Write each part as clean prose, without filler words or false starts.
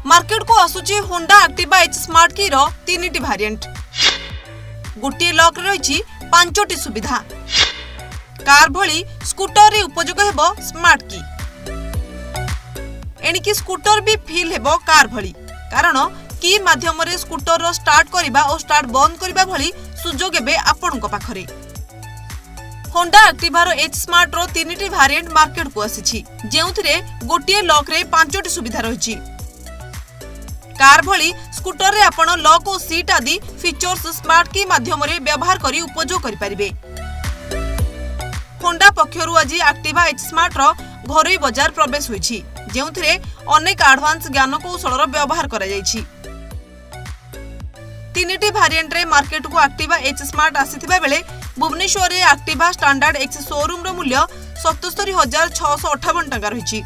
Market को आसुची Honda Activa H smart की रो 3टी वेरिएंट। गोटे लॉक रही 5टी सुविधा। कार भली स्कूटर रे उपयोग हेबो स्मार्ट की। एणिकी स्कूटर भी फील हेबो कार भली, कारण की माध्यम रे स्कूटर रो स्टार्ट करिबा और स्टार्ट बंद करिबा भली सुजोग एबे आपनक पाखरे। होंडा एक्टिवा रो एच स्मार्ट रो 3टी वेरिएंट मार्केट को आसीछि, जेउथिरे गोटे लॉक रे 5टी सुविधा रहिछि। कार भली स्कूटर रे आपण लॉक और सीट आदि फीचर्स स्मार्ट की माध्यम रे व्यवहार करी उपयोग करि परिबे। होंडा पक्षरु आज एक्टिवा एच स्मार्ट रो घरोई बाजार प्रवेश होईछि, जेउथिरे अनेक एडवांस ज्ञान कौशल रो व्यवहार करा जाईछि। 3टी वेरिएंट रे मार्केट को एक्टिवा एच स्मार्ट आसीथिबा बेले भुवनेश्वर रे एक्टिवा स्टैंडर्ड एक्स शोरूम रो मूल्य 77,658 टका रहिछि।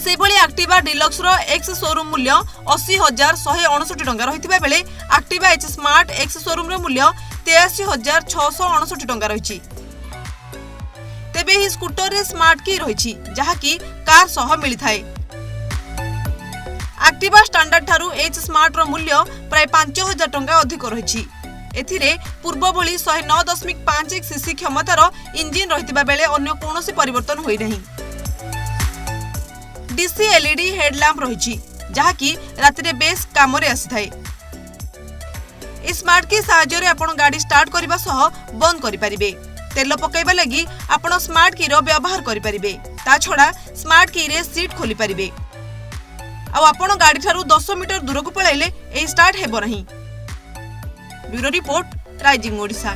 से भली एक्टिवा डिलक्स रो एक्स शोरूम मूल्य 80,159 टका रहिथिबा बेले Activa H smart ex showroom रो मूल्य 83,659 टका रहिछि। तेबे ही स्कूटर रे स्मार्ट की रहिछि, जहा की कार सह मिली थाए। एक्टिवा स्टैंडर्ड थारु एच स्मार्ट रो मूल्य प्राय 5,000 टका अधिक रहिछि। एथिरे पूर्व भली 109.51 सीसी क्षमतार इंजिन रहितिबा बेले अन्य कोनोसी परिवर्तन होई नहीं। डीसी एलईडी हेडलैम्प रही, जहा कि राति रे बेस काम रे आसी थाए। स्मार्ट की सहायता रे आपण गाड़ी स्टार्ट करबा सह बंद करि परिबे। तेल पकाइबा लगी आपण स्मार्ट की रो व्यवहार करि परिबे। ता छडा स्मार्ट की रे सीट खोली परिबे। आ आपण गाड़ी थारु 10 मीटर दूर को पळाइले ए स्टार्ट हेबो नहीं। Bureau report, rising Odisha.